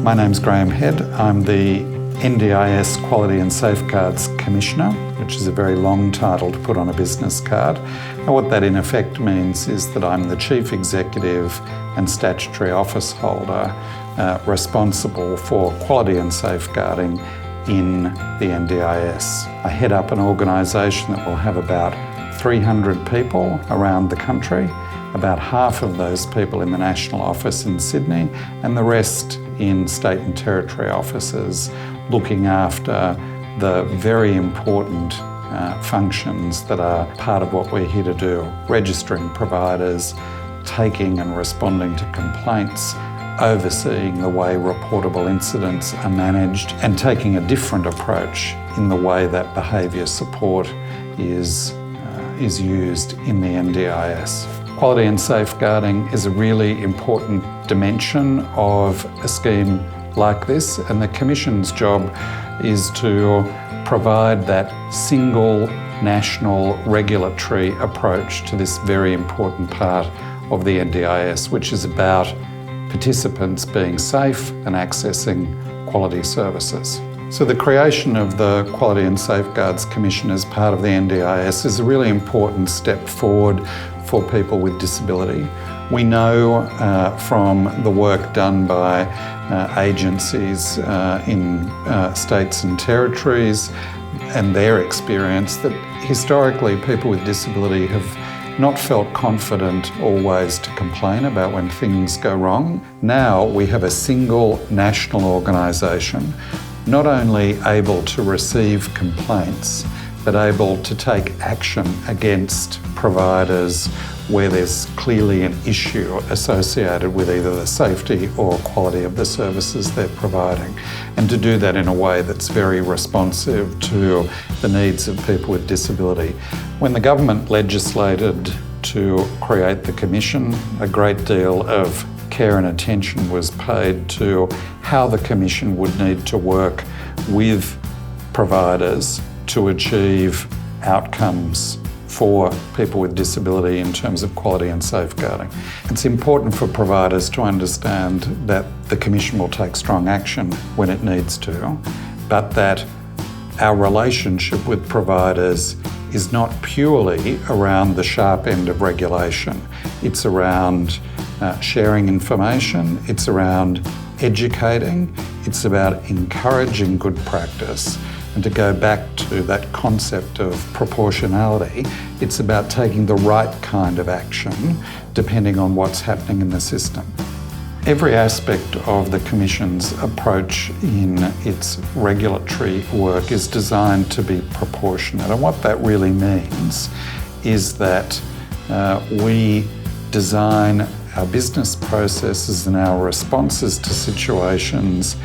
My name's Graeme Head. I'm the NDIS Quality and Safeguards Commissioner, which is a very long title to put on a business card. And what that in effect means is that I'm the Chief Executive and Statutory Office Holder responsible for quality and safeguarding in the NDIS. I head up an organisation that will have about 300 people around the country, about half of those people in the national office in Sydney and the rest in state and territory offices, looking after the very important functions that are part of what we're here to do: registering providers, taking and responding to complaints, overseeing the way reportable incidents are managed, and taking a different approach in the way that behaviour support is used in the NDIS. Quality and safeguarding is a really important dimension of a scheme like this, and the Commission's job is to provide that single national regulatory approach to this very important part of the NDIS, which is about participants being safe and accessing quality services. So the creation of the Quality and Safeguards Commission as part of the NDIS is a really important step forward for people with disability. We know from the work done by agencies in states and territories and their experience that historically people with disability have not felt confident always to complain about when things go wrong. Now we have a single national organisation, not only able to receive complaints, but able to take action against providers where there's clearly an issue associated with either the safety or quality of the services they're providing, and to do that in a way that's very responsive to the needs of people with disability. When the government legislated to create the Commission, a great deal of care and attention was paid to how the Commission would need to work with providers to achieve outcomes for people with disability in terms of quality and safeguarding. It's important for providers to understand that the Commission will take strong action when it needs to, but that our relationship with providers is not purely around the sharp end of regulation. It's around sharing information, it's around educating, it's about encouraging good practice. And to go back to that concept of proportionality, it's about taking the right kind of action depending on what's happening in the system. Every aspect of the Commission's approach in its regulatory work is designed to be proportionate. And what that really means is that we design our business processes and our responses to situations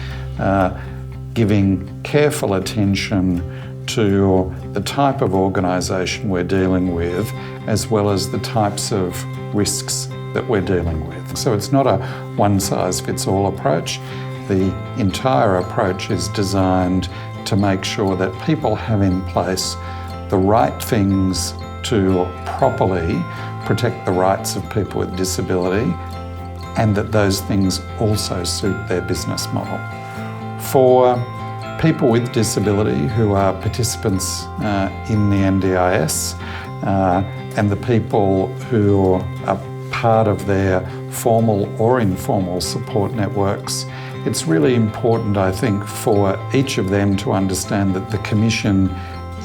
giving careful attention to the type of organisation we're dealing with, as well as the types of risks that we're dealing with. So it's not a one-size-fits-all approach. The entire approach is designed to make sure that people have in place the right things to properly protect the rights of people with disability, and that those things also suit their business model. For people with disability who are participants in the NDIS and the people who are part of their formal or informal support networks, it's really important, I think, for each of them to understand that the Commission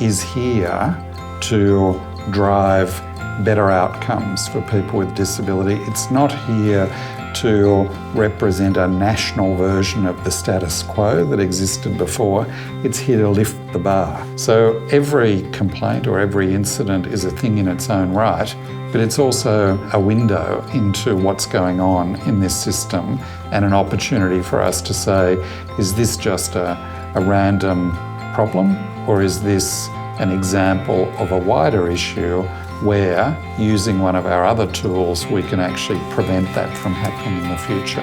is here to drive better outcomes for people with disability. It's not here to represent a national version of the status quo that existed before. It's here to lift the bar. So every complaint or every incident is a thing in its own right, but it's also a window into what's going on in this system and an opportunity for us to say, is this just a random problem, or is this an example of a wider issue where, using one of our other tools, we can actually prevent that from happening in the future.